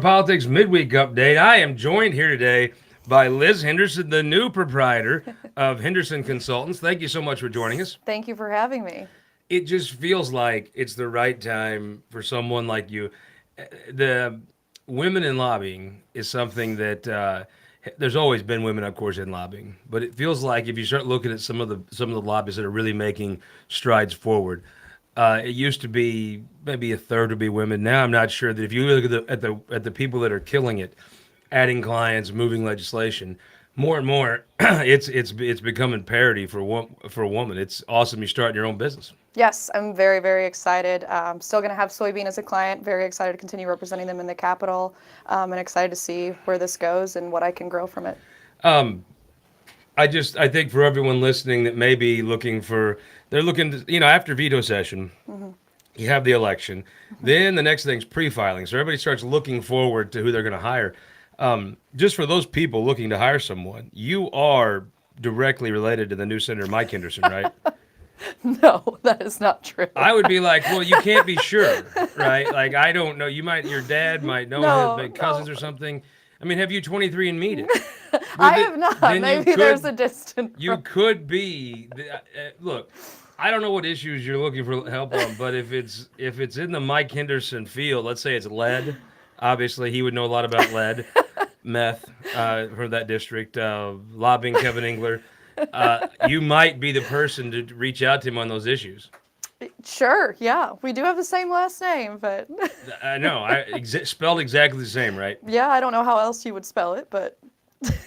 Politics Midweek Update. I am joined here today by Liz Henderson, the new proprietor of Henderson Consultants. Thank you so much for joining us. Thank you for having me. It just feels like it's the right time for someone like you. The women in lobbying is something that there's always been women, of course, in lobbying, but it feels like if you start looking at some of the lobbyists that are really making strides forward, it used to be maybe a third would be women. Now I'm not sure that if you look at the people that are killing it, adding clients, moving legislation, more and more, it's becoming parity for a woman. It's awesome. You're starting your own business. Yes, I'm very, very excited. I'm still going to have soybean as a client. Very excited to continue representing them in the Capitol, and excited to see where this goes and what I can grow from it. Um, I think for everyone listening that may be they're looking to, after veto session, you have the election. Then the next thing's pre-filing. So everybody starts looking forward to who they're going to hire. Just for those people looking to hire someone, you are directly related to the new Senator Mike Henderson, right? No, that is not true. I would be like, well, you can't be sure, right? Like, I don't know. Your dad might know No, him, like cousins or something. I mean, have you 23 and meet it? I have not. Maybe there's a distant. You could be. Look, I don't know what issues you're looking for help on, but if it's in the Mike Henderson field, let's say it's lead. Obviously, he would know a lot about lead, meth from that district, lobbying Kevin Engler. You might be the person to reach out to him on those issues. Sure, yeah. We do have the same last name, but I know, spelled exactly the same, right? yeah, I don't know how else you would spell it, but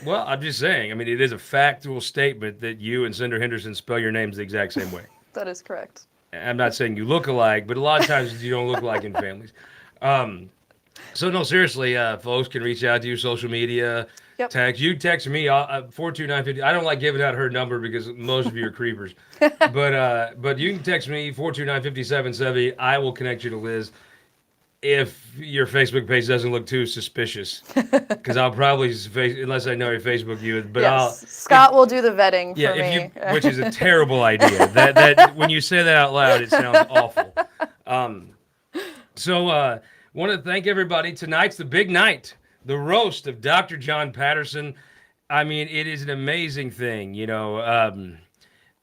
Well, I'm just saying. I mean, it is a factual statement that you and Senator Henderson spell your names the exact same way. that is correct. I'm not saying you look alike, but a lot of times you don't look alike in families. So no, seriously, folks can reach out to you, social media, Yep. text. You text me 42950. I don't like giving out her number because most of you are creepers, but you can text me 4295770. I will connect you to Liz if your Facebook page doesn't look too suspicious, because I'll probably unless I know your Facebook you, but Yes, Scott will do the vetting yeah, for me. which is a terrible idea. That when you say that out loud, it sounds awful. So want to thank everybody. Tonight's the big night, the roast of Dr. John Patterson. I mean, it is an amazing thing, him,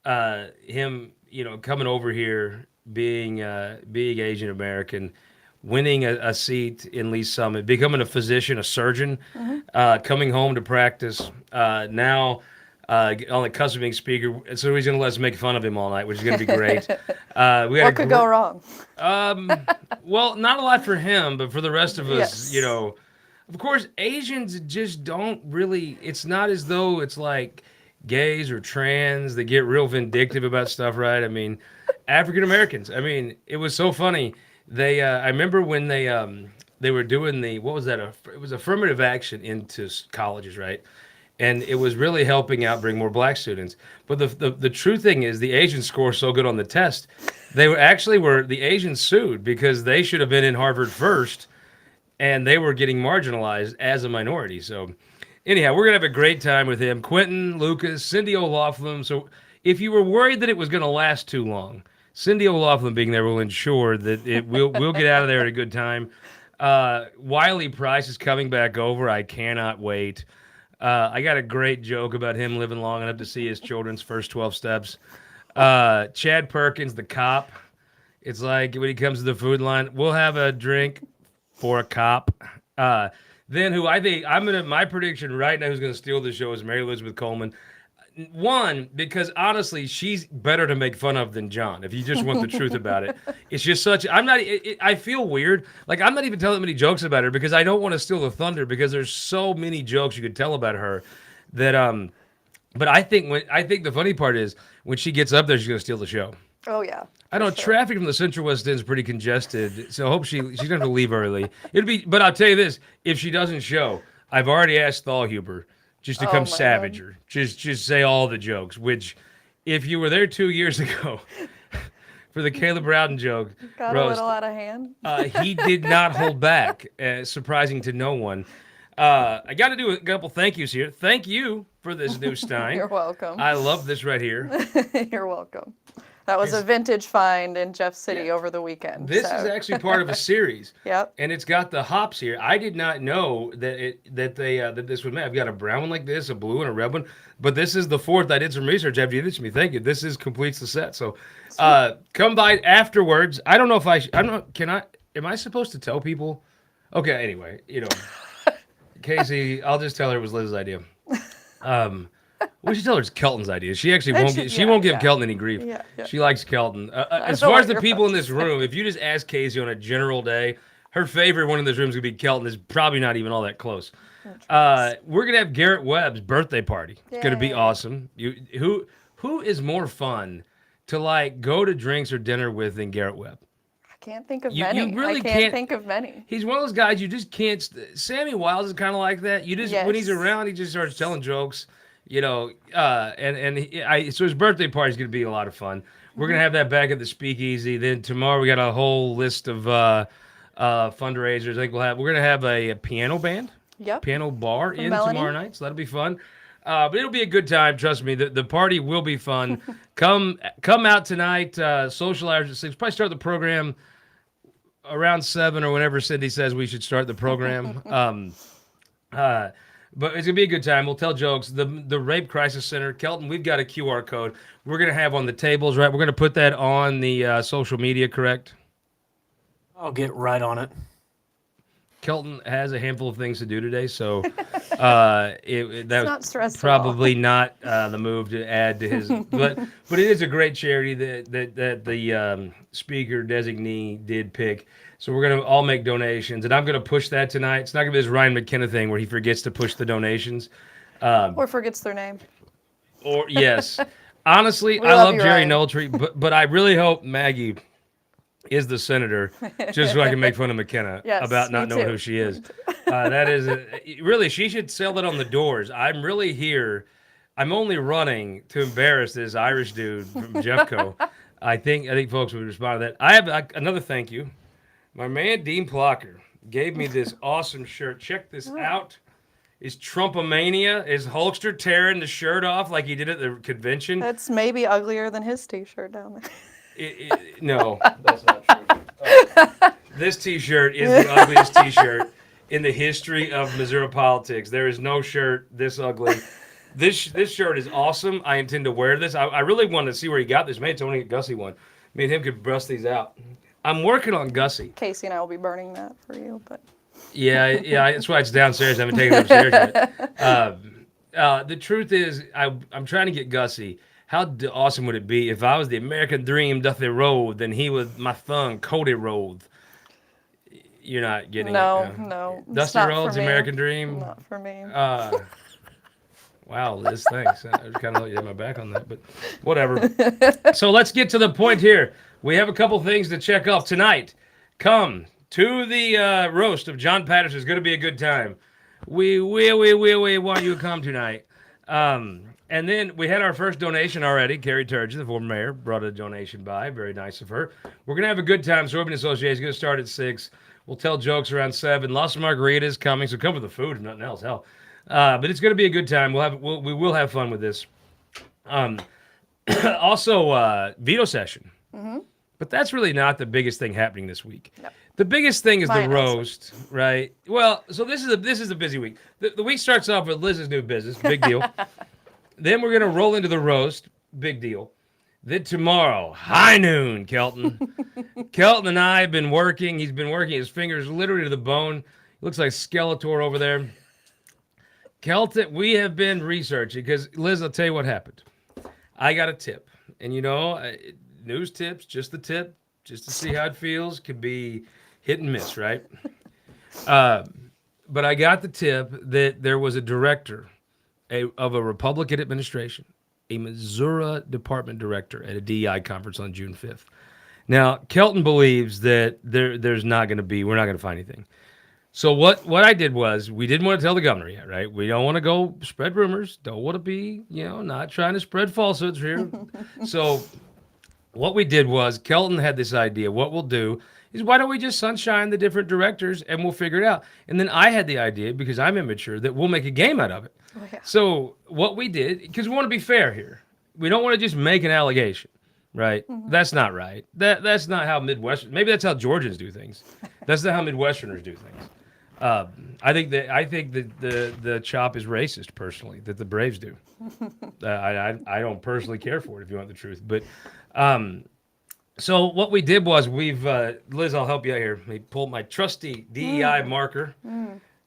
coming over here, being Asian American, winning a seat in Lee Summit, becoming a physician, a surgeon, coming home to practice. Now on the cusp of being speaker, so he's going to let us make fun of him all night, which is going to be great. What could go wrong? Well, not a lot for him, but for the rest of us, Yes. Of course, Asians just don't really. It's not as though it's like gays or trans that get real vindictive about stuff, right? I mean, African Americans. I mean, it was so funny. I remember when they were doing what was that? It was affirmative action into colleges, right? And it was really helping out bring more black students. But the true thing is the Asians score so good on the test. They were the Asians sued because they should have been in Harvard first, and they were getting marginalized as a minority. So anyhow, we're gonna have a great time with him. Quentin, Lucas, Cindy O'Loughlin. So if you were worried that it was gonna last too long, Cindy O'Loughlin being there will ensure that we'll get out of there at a good time. Wiley Price is coming back over. I cannot wait. I got a great joke about him living long enough to see his children's first 12 steps. Chad Perkins, the cop. It's like when he comes to the food line, we'll have a drink for a cop. Then who I think my prediction right now who's gonna steal the show is Mary Elizabeth Coleman. One, because honestly, she's better to make fun of than John. If you just want the truth about it, it's just I feel weird. Like I'm not even telling many jokes about her because I don't want to steal the thunder because there's so many jokes you could tell about her that But I think the funny part is when she gets up there, she's gonna steal the show. Oh yeah. I know sure. traffic from the Central West End is pretty congested, so I hope she's gonna have to leave early. But I'll tell you this: if she doesn't show, I've already asked Thalhuber just to Oh, come my savager, just say all the jokes. Which, if you were there 2 years ago for the Caleb Rowden joke, Got a little out of hand. he did not hold back. Surprising to no one. I got to do a couple thank yous here. Thank you for this new Stein. You're welcome. I love this right here. You're welcome. That was a vintage find in Jeff City over the weekend. This is actually part of a series. Yep. And it's got the hops here. I did not know that this would make. I've got a brown one like this, a blue and a red one. But this is the fourth. I did some research after you did it to me. Thank you. This completes the set. So come by afterwards. I don't know if I don't know. Am I supposed to tell people? Okay, anyway, Casey, I'll just tell her it was Liz's idea. We should tell her it's Kelton's idea. She actually won't give Kelton any grief. Yeah. She likes Kelton. As far as the people in this room, if you just ask Casey on a general day, her favorite one in this room is going to be Kelton. Is probably not even all that close. We're going to have Garrett Webb's birthday party. It's going to be awesome. Who is more fun to go to drinks or dinner with than Garrett Webb? I can't think of many. You really I can't think of many. He's one of those guys you just can't. Sammy Wiles is kind of like that. When he's around, he just starts telling jokes. So his birthday party is going to be a lot of fun. We're going to have that back at the Speakeasy. Then tomorrow we got a whole list of fundraisers. I think we're going to have a piano band, piano bar tomorrow night. So that'll be fun. But it'll be a good time. Trust me, the party will be fun. Come out tonight. Social hours at 6. Probably start the program around 7 or whenever Cindy says we should start the program. But it's going to be a good time. We'll tell jokes. The Rape Crisis Center, Kelton, we've got a QR code we're going to have on the tables, right? We're going to put that on the social media, correct? I'll get right on it. Kelton has a handful of things to do today, so It's not stressful. Probably not the move to add to his. But it is a great charity that the speaker designee did pick. So we're going to all make donations, and I'm going to push that tonight. It's not going to be this Ryan McKenna thing where he forgets to push the donations. Or forgets their name. Or, yes. Honestly, I love Jerry Noltree, but I really hope Maggie is the senator just so I can make fun of McKenna about not knowing who she is. That is really, she should sell that on the doors. I'm really here. I'm only running to embarrass this Irish dude from Jeffco. I think folks would respond to that. I have another thank you. My man Dean Plocker gave me this awesome shirt. Check this out. Is Trumpomania? Is Hulkster tearing the shirt off like he did at the convention? That's maybe uglier than his T-shirt down there. No, that's not true. This T-shirt is the ugliest T-shirt in the history of Missouri politics. There is no shirt this ugly. This shirt is awesome. I intend to wear this. I really wanted to see where he got this. Maybe it's only a Gussie one. Me and him could bust these out. I'm working on Gussie. Casey and I will be burning that for you, but. Yeah, that's why it's downstairs. I haven't taken it upstairs yet. The truth is, I'm trying to get Gussie. How awesome would it be if I was the American dream doth erode, then he was my thumb Cody Road. You're not getting it. No. Dusty Rhodes, American Dream. Not for me. Wow, Liz, thanks. I kind of let you have my back on that, but whatever. So let's get to the point here. We have a couple things to check off tonight. Come to the roast of John Patterson. It's going to be a good time. We want you to come tonight. And then we had our first donation already. Carrie Turgeon, the former mayor, brought a donation by. Very nice of her. We're going to have a good time. Soybean Association is going to start at 6. We'll tell jokes around 7. Las Margaritas coming, so come with the food if nothing else. Hell. But it's going to be a good time. We will have fun with this. Also, veto session. Mm-hmm. But that's really not the biggest thing happening this week. No. The biggest thing is the roast, right? Well, so this is a busy week. The week starts off with Liz's new business, big deal. Then we're going to roll into the roast, big deal. Then tomorrow, high noon, Kelton. Kelton and I have been working. He's been working his fingers literally to the bone. He looks like Skeletor over there. Kelton, we have been researching because, Liz, I'll tell you what happened. I got a tip. And, news tips, just the tip, just to see how it feels, could be hit and miss, right? But I got the tip that there was a director of a Republican administration, a Missouri department director at a DEI conference on June 5th. Now, Kelton believes that we're not going to find anything. So what I did was, we didn't want to tell the governor yet, right? We don't want to go spread rumors. Don't want to be, not trying to spread falsehoods here. So what we did was, Kelton had this idea. What we'll do is, why don't we just sunshine the different directors and we'll figure it out? And then I had the idea, because I'm immature, that we'll make a game out of it. Oh, yeah. So what we did, because we want to be fair here. We don't want to just make an allegation. right? That's not right. That's not how Midwestern. Maybe that's how Georgians do things. That's not how Midwesterners do things. I think that the chop is racist personally. That the Braves do. I don't personally care for it if you want the truth. But so what we did was Liz, I'll help you out here. I pulled my trusty DEI marker.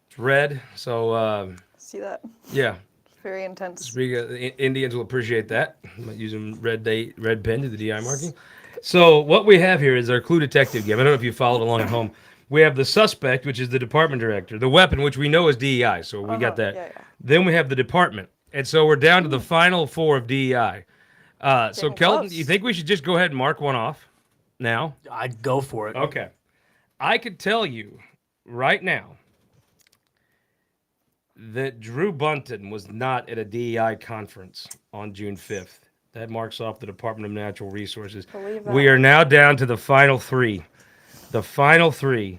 It's red. So See that? yeah. Very intense. Indians will appreciate that. I'm not using red pen to the DI marking. So what we have here is our clue detective game. I don't know if you followed along at home. We have the suspect, which is the department director. The weapon, which we know is DEI. So we got that. Yeah. Then we have the department. And so we're down to the final 4 of DEI. So Getting Kelton, close. you think we should just go ahead and mark one off now? I'd go for it. Okay. I could tell you right now that Drew Bunton was not at a DEI conference on June 5th. That marks off the Department of Natural Resources. Believe that. We are now down to the final 3. The final 3.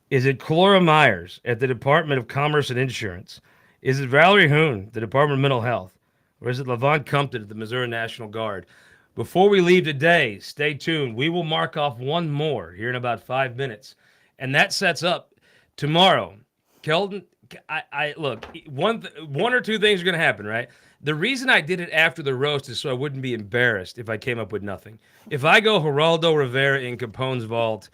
Is it Clora Myers at the Department of Commerce and Insurance? Is it Valerie Hoon, the Department of Mental Health? Or is it Levon Compton at the Missouri National Guard? Before we leave today, stay tuned. We will mark off one more here in about 5 minutes. And that sets up tomorrow. Kelton, I look, one or two things are going to happen, right? The reason I did it after the roast is so I wouldn't be embarrassed if I came up with nothing. If I go Geraldo Rivera in Capone's vault,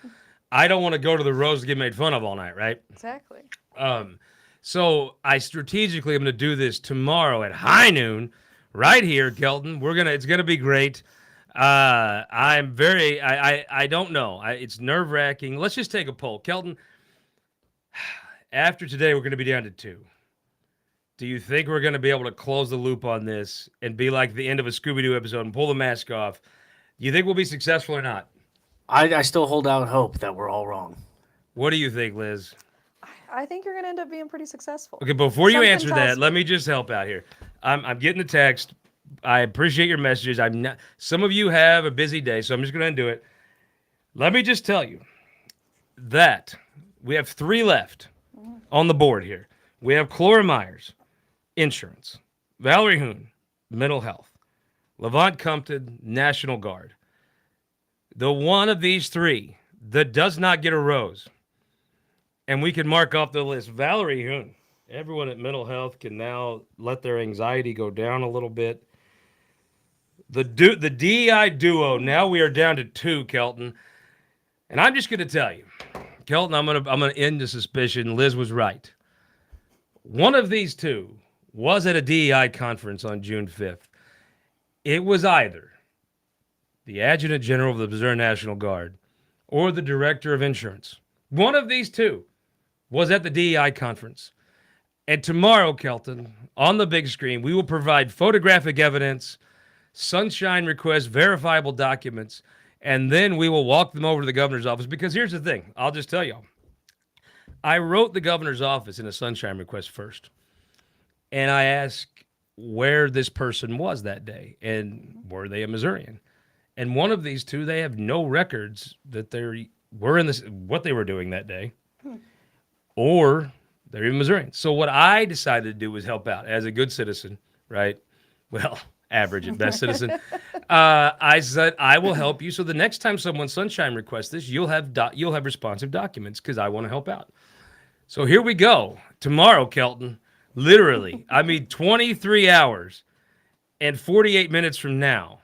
I don't want to go to the roast and get made fun of all night, right? Exactly. So I strategically am going to do this tomorrow at high noon, right here, Kelton. It's gonna be great. I don't know. It's nerve wracking. Let's just take a poll, Kelton. After today, we're going to be down to 2. Do you think we're going to be able to close the loop on this and be like the end of a Scooby-Doo episode and pull the mask off? Do you think we'll be successful or not? I still hold out hope that we're all wrong. What do you think, Liz? I think you're going to end up being pretty successful. Okay, before you Something answer tells that, me. let me just help out here. I'm getting the text. I appreciate your messages. I'm not. Some of you have a busy day, so I'm just going to do it. Let me just tell you that we have 3 left on the board here. We have Clora Myers, insurance. Valerie Hoon, mental health. Levon Compton, National Guard. The one of these 3 that does not get a rose, and we can mark off the list, Valerie Hoon. Everyone at mental health can now let their anxiety go down a little bit. The DEI duo, now we are down to 2, Kelton. And I'm just going to tell you, Kelton, I'm gonna end the suspicion. Liz was right. One of these 2 was at a DEI conference on June 5th. It was either the Adjutant General of the Missouri National Guard or the Director of Insurance. One of these 2 was at the DEI conference. And tomorrow, Kelton, on the big screen, we will provide photographic evidence, sunshine requests, verifiable documents, and then we will walk them over to the governor's office. Because here's the thing. I'll just tell y'all. I wrote the governor's office in a sunshine request first. And I asked where this person was that day. And were they a Missourian? And one of these 2, they have no records that they were in this, what they were doing that day. Or they're even Missourian. So what I decided to do was help out as a good citizen, right? Well, average at best citizen. I said, I will help you. So the next time someone sunshine requests this, you'll have responsive documents because I want to help out. So here we go. Tomorrow, Kelton, literally, 23 hours and 48 minutes from now,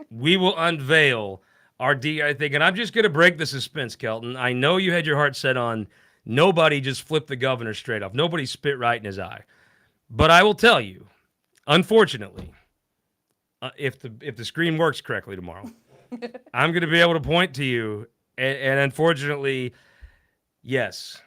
we will unveil our DI thing. And I'm just going to break the suspense, Kelton. I know you had your heart set on nobody just flipped the governor straight off. Nobody spit right in his eye. But I will tell you, unfortunately, if the screen works correctly tomorrow, I'm going to be able to point to you. And unfortunately, yes,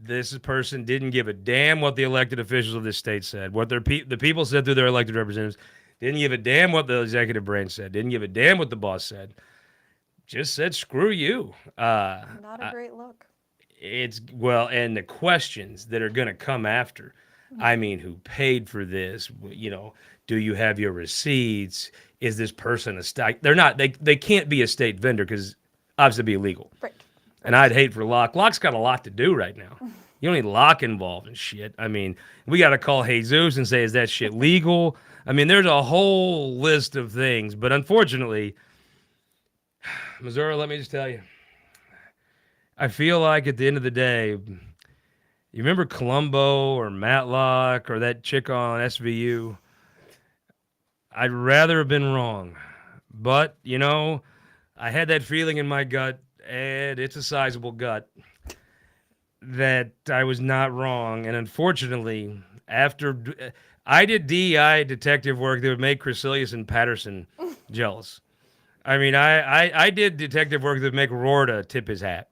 this person didn't give a damn what the elected officials of this state said. What the people said through their elected representatives. Didn't give a damn what the executive branch said. Didn't give a damn what the boss said. Just said, screw you. Not a great look. And the questions that are going to come after. Who paid for this? Do you have your receipts? Is this person a state? They're not. They can't be a state vendor because obviously it'd be illegal. Right. And I'd hate for Locke. Locke's got a lot to do right now. You don't need Locke involved in shit. We got to call Jesus and say, is that shit legal? There's a whole list of things. But unfortunately, Missouri, let me just tell you. I feel like at the end of the day, you remember Columbo or Matlock or that chick on SVU? I'd rather have been wrong. But, I had that feeling in my gut, and it's a sizable gut, that I was not wrong. And unfortunately, after I did DEI detective work that would make Crecilius and Patterson jealous. I mean, I did detective work that would make Rorta tip his hat.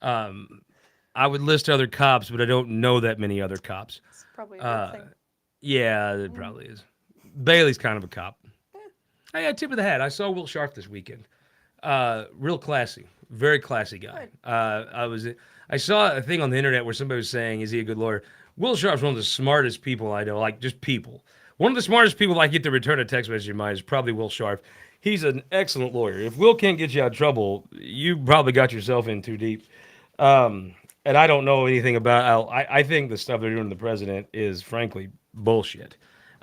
I would list other cops, but I don't know that many other cops. It's probably a good thing. Yeah, it probably is. Bailey's kind of a cop. Hey, tip of the hat. I saw Will Sharp this weekend. Real classy, very classy guy. I saw a thing on the internet where somebody was saying, "Is he a good lawyer?" Will Sharp's one of the smartest people I know. Like just people. One of the smartest people I get to return a text message of mine is probably Will Sharp. He's an excellent lawyer. If Will can't get you out of trouble, you probably got yourself in too deep. And I don't know anything about. I think the stuff they're doing to the president is frankly bullshit.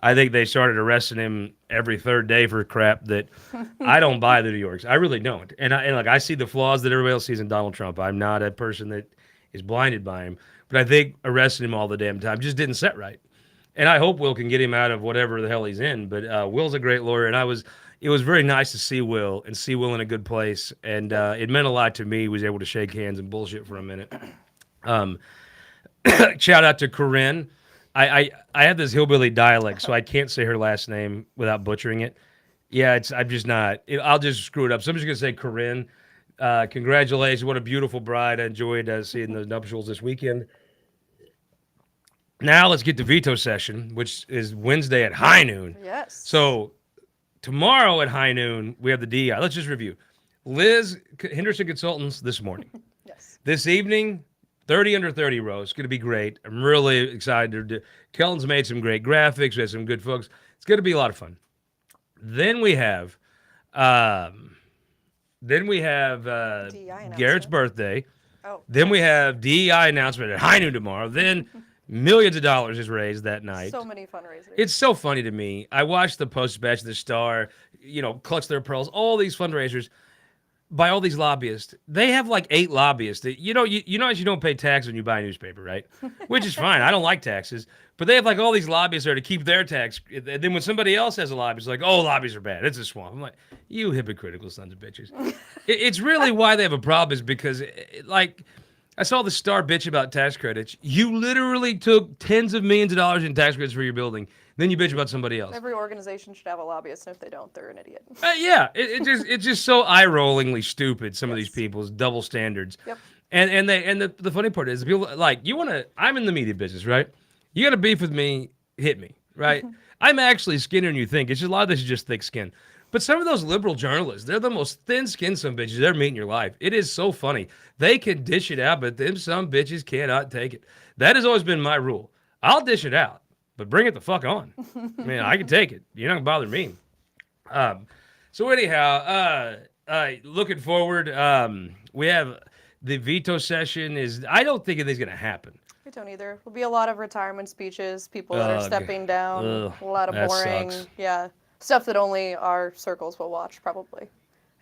I think they started arresting him every third day for crap that I don't buy the New Yorks. I really don't. And I see the flaws that everybody else sees in Donald Trump. I'm not a person that is blinded by him, but I think arresting him all the damn time just didn't set right. And I hope Will can get him out of whatever the hell he's in. But Will's a great lawyer, and it was very nice to see Will in a good place. And it meant a lot to me. He was able to shake hands and bullshit for a minute. Shout out to Corinne. I have this hillbilly dialect, so I can't say her last name without butchering it. Yeah, I'm just not. I'll just screw it up. So I'm just going to say Corinne. Congratulations. What a beautiful bride. I enjoyed seeing the nuptials this weekend. Now let's get to veto session, which is Wednesday at high noon. Yes. So tomorrow at high noon, we have the DEI. Let's just review. Liz, Henderson Consultants this morning. Yes. This evening, 30 under 30 rows. It's going to be great. I'm really excited. Kellen's made some great graphics. We have some good folks. It's going to be a lot of fun. Then we have Garrett's birthday. Oh. Then we have DEI announcement at high noon tomorrow. Then millions of dollars is raised that night. So many fundraisers. It's so funny to me. I watched the Post-Dispatch, the Star, Clutch Their Pearls, all these fundraisers by all these lobbyists. They have like 8 lobbyists. That, you know, you don't pay tax when you buy a newspaper, right? Which is fine. I don't like taxes. But they have like all these lobbyists there to keep their tax. And then when somebody else has a lobbyist, like, oh, lobbies are bad. It's a swamp. I'm like, you hypocritical sons of bitches. It's really why they have a problem is because, I saw the Star bitch about tax credits. You literally took tens of millions of dollars in tax credits for your building. Then you bitch about somebody else. Every organization should have a lobbyist, and if they don't, they're an idiot. Yeah, it's just so eye-rollingly stupid. Some of these people's double standards. Yep. And the funny part is, people I'm in the media business, right? You got to beef with me, hit me, right? I'm actually skinnier than you think. It's just a lot of this is just thick skin. But some of those liberal journalists, they're the most thin-skinned some bitches you ever meet in your life. It is so funny. They can dish it out, but them some bitches cannot take it. That has always been my rule. I'll dish it out, but bring it the fuck on. I mean, I can take it. You're not going to bother me. So anyhow, looking forward, we have the veto session. I don't think anything's going to happen. I don't either. There'll be a lot of retirement speeches, people that are stepping down, a lot of that boring, sucks. stuff that only our circles will watch, probably.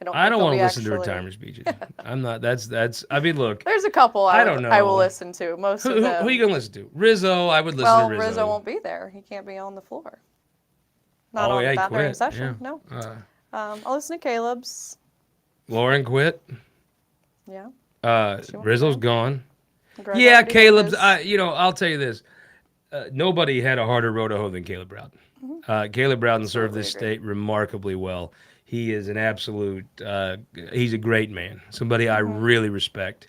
I don't want to listen to retirement speeches. I'm not. That's. I mean, look. There's a couple I don't know. I will listen to. Most of them. Who are you gonna listen to? Rizzo. I would listen to Rizzo. Well, Rizzo won't be there. He can't be on the floor. Not during session. Yeah. No. I'll listen to Caleb's. Lauren quit. Yeah. Rizzo's gone. Greg Yeah, already Caleb's. did his. I'll tell you this. Nobody had a harder road to hoe than Caleb Browden. Caleb Browden served this state remarkably well. He is an absolute, he's a great man, somebody I really respect.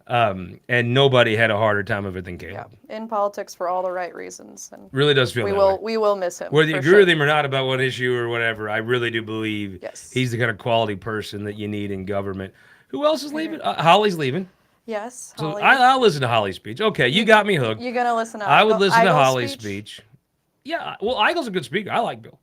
And nobody had a harder time of it than Caleb. Yeah, in politics for all the right reasons. And really does feel that way. We will miss him. Whether you agree with him or not about one issue or whatever, I really do believe he's the kind of quality person that you need in government. Who else is leaving? Holly's leaving. Yes, So Holly. I'll listen to Holly's speech. Okay, you got me hooked. You're going to listen to I would listen to Eigel's Holly's speech. Yeah, well, Eigel's a good speaker. I like Bill.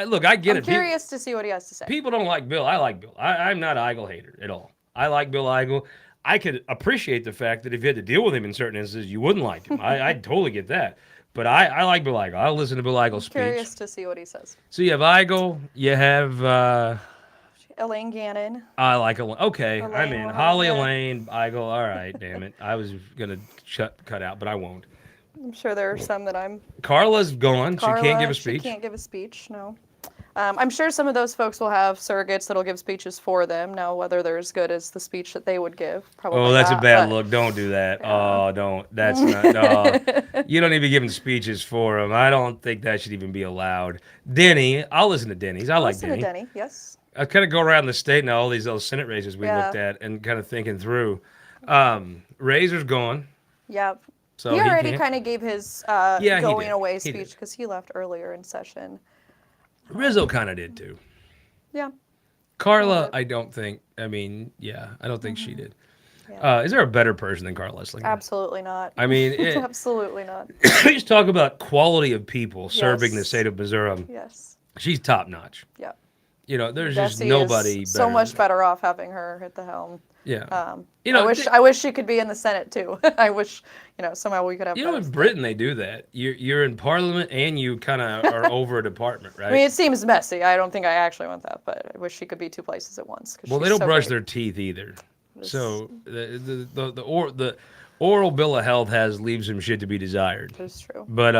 Look, I get it. I'm curious to see what he has to say. People don't like Bill. I like Bill. I'm not an Eigel hater at all. I like Bill Eigel. I could appreciate the fact that if you had to deal with him in certain instances, you wouldn't like him. I totally get that. But I like Bill Eigel. I'll listen to Bill Eigel's speech. Curious to see what he says. So you have Eigel. You have Elaine Gannon. I like Elaine. Okay, I'm Elaine in. went Holly, over. Elaine. I go. All right, damn it. I was gonna cut out, but I won't. I'm sure there are some that I'm. Carla's gone. She can't give a She speech. can't give a speech, no. I'm sure some of those folks will have surrogates that'll give speeches for them. Now, whether they're as good as the speech that they would give, probably Oh, that's a not, bad but- look. Don't do that. Yeah. Oh, don't. That's not. No, you don't need to be giving speeches for them. I don't think that should even be allowed. Denny, I'll listen to Denny's. I like Listen Denny. to Denny, yes. I kind of go around the state now, all these little Senate races we Yeah. looked at, and kind of thinking through. Razor's gone, Yeah. so He already can't. kind of gave his Yeah, he going did. away He speech did. because he left earlier in session. Rizzo kind of did too. Yeah. Carla, bit. I don't think. I mean, yeah, I don't think she did. Yeah. Is there a better person than Carla Slinger? Absolutely not. I mean, Absolutely not. we just talk about quality of people serving the Yes. state of Missouri. Yes. She's top notch. Yeah. You know, there's just Bessie nobody is better. so much better off having her at the helm. Yeah. You know, I wish she could be in the Senate too. I wish, somehow we could have. you know, better in Britain they do that. You're in Parliament and you kind of are over a department, right? I mean, it seems messy. I don't think I actually want that, but I wish she could be two places at once. Well, they don't brush their teeth either. So the oral bill of health leaves some shit to be desired. That's true. But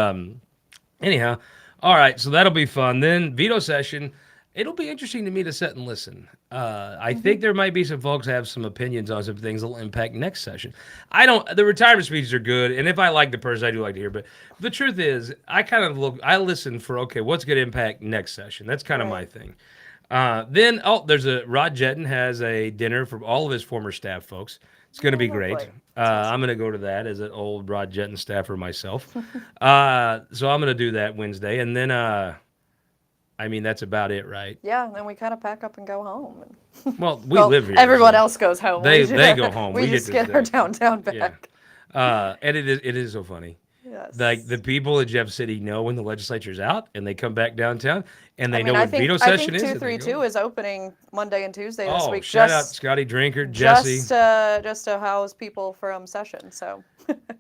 anyhow, all right. So that'll be fun. Then veto session. It'll be interesting to me to sit and listen. I think there might be some folks that have some opinions on some things that will impact next session. The retirement speeches are good, and if I like the person, I do like to hear. But the truth is, I listen for, okay, what's going to impact next session? That's kind of my thing. Then Rod Jetton has a dinner for all of his former staff folks. It's going to be great. lovely. I'm going to go to that as an old Rod Jetton staffer myself. So I'm going to do that Wednesday. And then, I mean, that's about it, right? Yeah, and then we kind of pack up and go home. Well, we live here. Everyone so else goes home. They go home. We We just get to get our stay. downtown Yeah. back. And it is so funny. Yes. Like the people in Jeff City know when the legislature's out and they come back downtown and they know I what think, veto I session think is. and they 232 go. is opening Monday and Tuesday this Oh, week. shout out Scotty Drinker, Jesse. Just to house people from session. So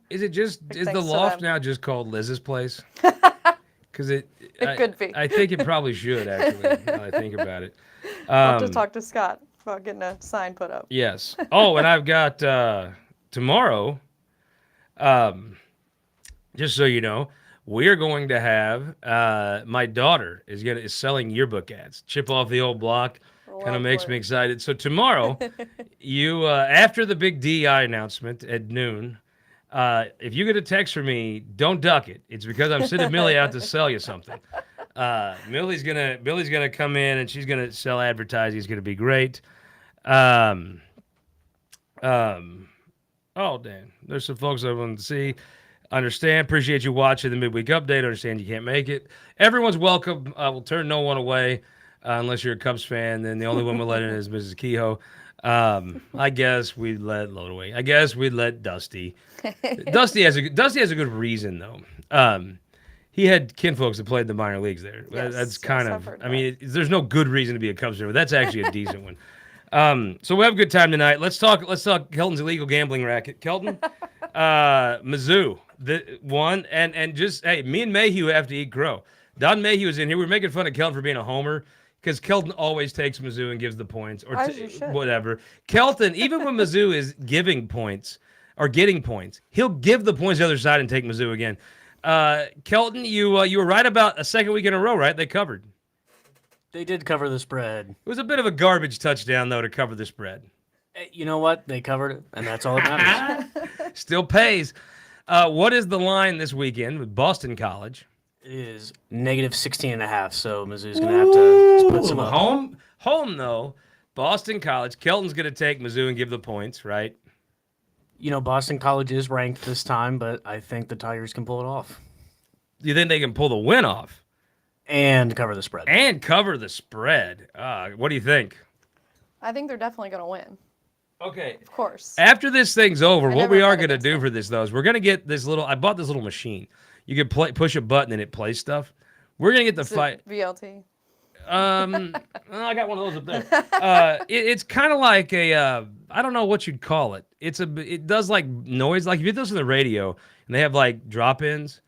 Is it just is the thanks to loft them. now just called Liz's place? Because it could be. I think it probably should actually. Now that I think about it. I'll have to talk to Scott about getting a sign put up. Yes. Oh, and I've got tomorrow. Just so you know, we're going to have my daughter is selling yearbook ads. Chip off the old block. Kind of makes me excited. So tomorrow, you after the big DEI announcement at noon, if you get a text from me, don't duck it. It's because I'm sending Millie out to sell you something. Millie's gonna come in and she's gonna sell advertising. It's gonna be great. Oh, Dan, there's some folks I want to see. Understand, appreciate you watching the midweek update. Understand you can't make it. Everyone's welcome. We'll turn no one away unless you're a Cubs fan. Then the only one we'll let in is Mrs. Kehoe. I guess we'd let Load away. I guess we'd let Dusty. Dusty has a good reason though. He had kinfolks that played in the minor leagues there. Yes, That's kind yes, of. I've heard I mean, there's no good reason to be a Cubs fan, but that's actually a decent one. So we'll have a good time tonight. Let's talk Kelton's illegal gambling racket. Kelton, Mizzou, the one, and just hey, me and Mayhew have to eat crow. Don Mayhew is in here. We're making fun of Kelton for being a homer because Kelton always takes Mizzou and gives the points or As you should. whatever. Kelton, even when Mizzou is giving points or getting points, he'll give the points to the other side and take Mizzou again. Kelton, you were right about a second week in a row, right? They covered. They did cover the spread. It was a bit of a garbage touchdown, though, to cover the spread. You know what? They covered it, and that's all that matters. Still pays. What is the line this weekend with Boston College? It is negative 16.5, so Mizzou's going to have to split some up. Home, though. Boston College. Kelton's going to take Mizzou and give the points, right? You know, Boston College is ranked this time, but I think the Tigers can pull it off. You think they can pull the win off? And cover the spread. And cover the spread. What do you think? I think they're definitely going to win. Okay. Of course. After this thing's over, what never we are bet going to against do them. for this, though, is we're going to get this little... I bought this little machine. You can push a button and it plays stuff. We're going to get the Is it fight... VLT. I got one of those up there. It's kind of like a... I don't know what you'd call it. It does like noise. Like if you listen to the radio and they have like drop-ins,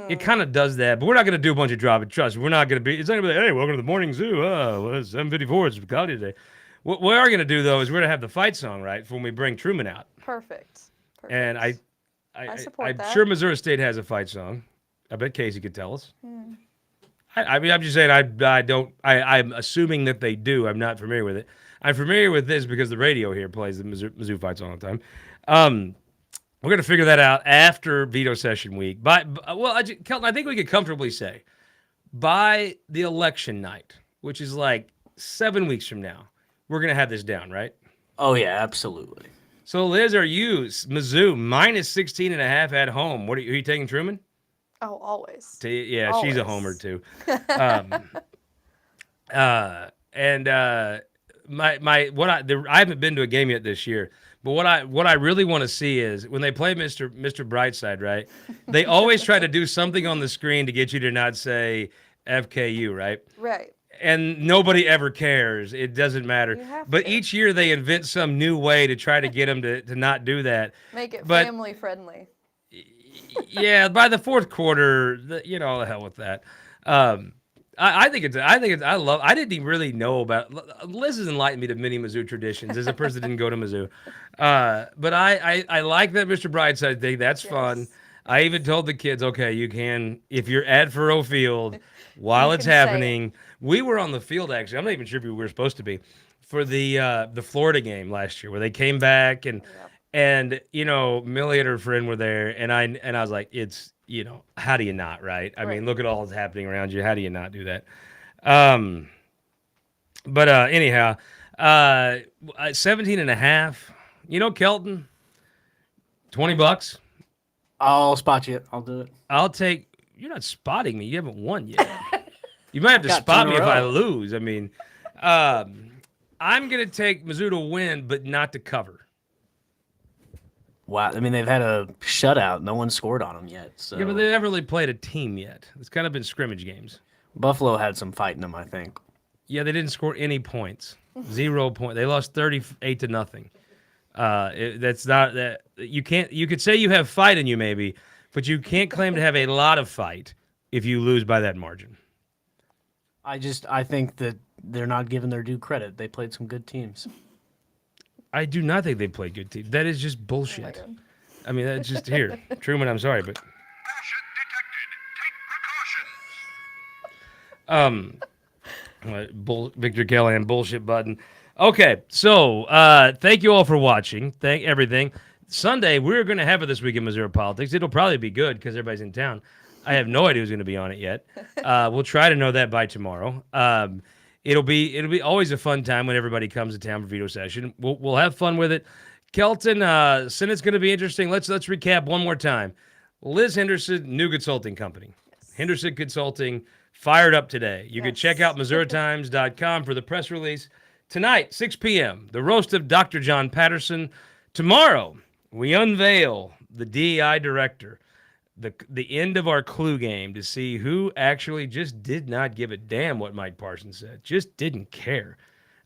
it kind of does that. But we're not going to do a bunch of drop-ins. Trust me, we're not going to be... It's not going to be like, hey, welcome to the morning zoo. Well, it's 7:54. It's cloudy today. What we are going to do, though, is we're going to have the fight song, right, for when we bring Truman out. Perfect. And I I'm support that. sure Missouri State has a fight song. I bet Casey could tell us. I mean, I'm just saying I'm assuming that they do. I'm not familiar with it. I'm familiar with this because the radio here plays the Mizzou fight song all the time. We're going to figure that out after veto session week. Kelton, I think we could comfortably say by the election night, which is like 7 weeks from now, we're going to have this down, right? Oh, yeah, absolutely. So, Liz, are you Mizzou minus 16.5 at home? Are you taking Truman? Oh, always. Yeah, always. She's a homer too. I haven't been to a game yet this year, but what I really want to see is when they play Mr. Brightside, right? They always try to do something on the screen to get you to not say FKU, right? Right. And nobody ever cares. It doesn't matter. But to. each year they invent some new way to try to get them to not do that. Make it family friendly. Yeah, by the fourth quarter, the hell with that. I didn't even really know about. Liz has enlightened me to many Mizzou traditions as a person that didn't go to Mizzou. But I like that Mr. Brightside thing. That's fun. I even told the kids, okay, you can, if you're at Furrow Field while it's happening. We were on the field, actually. I'm not even sure if we were supposed to be for the Florida game last year where they came back and Millie and her friend were there, and I was like, it's, how do you not, right? I mean, look at all that's happening around you. How do you not do that? Anyhow, 17.5. Kelton, $20. I'll spot you. I'll do it. I'll take. You're not spotting me. You haven't won yet. You might have to spot me if I lose. I mean, I'm gonna take Mizzou to win, but not to cover. Wow, I mean, they've had a shutout. No one scored on them yet. So. Yeah, but they never really played a team yet. It's kind of been scrimmage games. Buffalo had some fight in them, I think. Yeah, they didn't score any points. 0 points. They lost 38-0. That's not that you can't. You could say you have fight in you, maybe, but you can't claim to have a lot of fight if you lose by that margin. I think that they're not given their due credit. They played some good teams. I do not think they played good teams. That is just bullshit. I mean, that's just here. Truman, I'm sorry, but Victor Callahan bullshit button. Okay, so thank you all for watching. Thank everything. Sunday, we're going to have it this week in Missouri Politics. It'll probably be good because everybody's in town. I have no idea who's going to be on it yet. We'll try to know that by tomorrow. It'll be always a fun time when everybody comes to town for veto session. We'll have fun with it. Kelton, Senate's going to be interesting. Let's recap one more time. Liz Henderson, new consulting company. Yes. Henderson Consulting, fired up today. You can check out MissouriTimes.com for the press release. Tonight, 6 p.m., the roast of Dr. John Patterson. Tomorrow, we unveil the DEI director. The end of our clue game to see who actually just did not give a damn what Mike Parsons said. Just didn't care.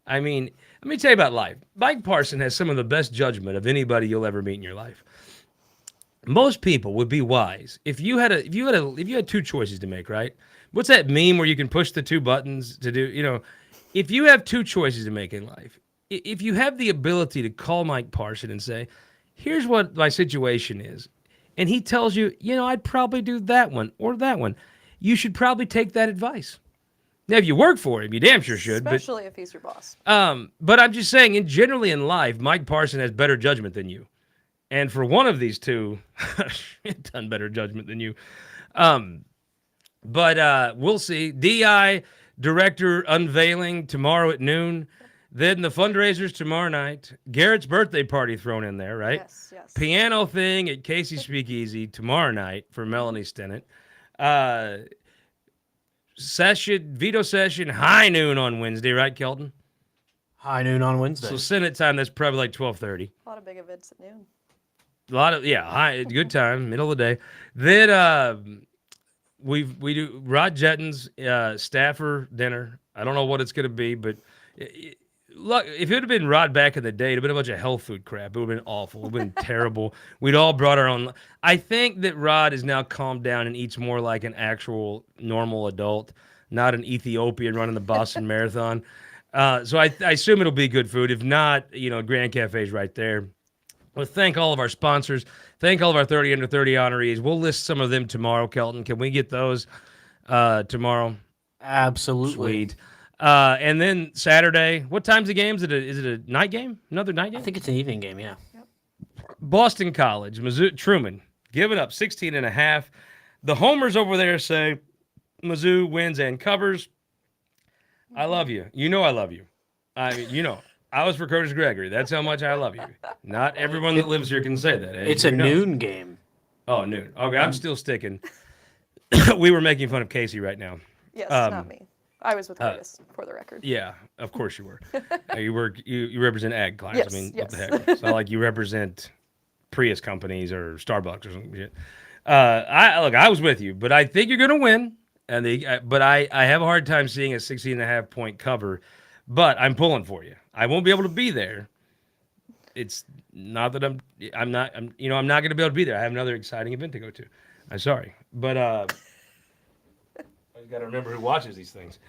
I mean, let me tell you about life. Mike Parsons has some of the best judgment of anybody you'll ever meet in your life. Most people would be wise if you had two choices to make, right? What's that meme where you can push the two buttons to do, if you have two choices to make in life, if you have the ability to call Mike Parsons and say, here's what my situation is, and he tells you, I'd probably do that one or that one, you should probably take that advice. Now, if you work for him, you damn sure should. Especially if he's your boss. But I'm just saying, generally in life, Mike Parsons has better judgment than you. And for one of these two, done better judgment than you. But we'll see. DI director unveiling tomorrow at noon. Then the fundraisers tomorrow night. Garrett's birthday party thrown in there, right? Yes. Piano thing at Casey's Speakeasy tomorrow night for Melanie Stennett. Veto session, high noon on Wednesday, right, Kelton? High noon on Wednesday. So Senate time, that's probably like 12:30. A lot of big events at noon. Good time, middle of the day. Then we do Rod Jetton's staffer dinner. I don't know what it's going to be, but look, if it would have been Rod back in the day, it'd have been a bunch of health food crap. It would have been awful. It would have been terrible. We'd all brought our own. I think that Rod is now calmed down and eats more like an actual normal adult, not an Ethiopian running the Boston Marathon. So I assume it'll be good food. If not, Grand Cafe's right there. Well, thank all of our sponsors. Thank all of our 30 under 30 honorees. We'll list some of them tomorrow, Kelton. Can we get those tomorrow? Absolutely. Sweet. And then Saturday, what time's the game? Is it a night game? Another night game? I think it's an evening game, yeah. Boston College, Mizzou, Truman, give it up 16.5. The homers over there say Mizzou wins and covers. I love you. You know I love you. I mean, I was for Curtis Gregory. That's how much I love you. Not everyone that lives here can say that. It's a noon game. Oh, noon. Okay, I'm still sticking. We were making fun of Casey right now. Yes, not me. I was with Curtis, for the record. Yeah, of course you were. You represent ag clients. Yes, I mean, yes. what the heck? It's not like you represent Prius companies or Starbucks or something. Shit. I was with you, but I think you're going to win. But I have a hard time seeing a 16.5 point cover. But I'm pulling for you. I won't be able to be there. It's not that I'm not going to be able to be there. I have another exciting event to go to. I'm sorry, but I got to remember who watches these things.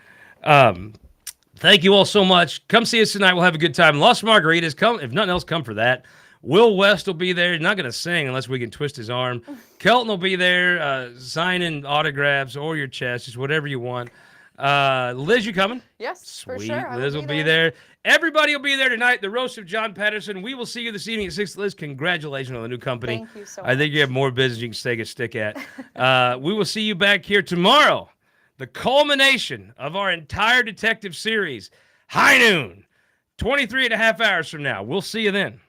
Thank you all so much. Come see us tonight. We'll have a good time. Los Margaritas. Come, if nothing else, come for that. Will West will be there. He's not going to sing unless we can twist his arm. Kelton will be there signing autographs or your chest, just whatever you want. Liz, you coming? Yes, Sweet. for sure. Liz will be there. Everybody will be there tonight. The roast of John Patterson. We will see you this evening at 6. Liz, congratulations on the new company. Thank you so much. I think you have more business you can take a stick at. We will see you back here tomorrow. The culmination of our entire detective series. High noon. 23 and a half hours from now. We'll see you then.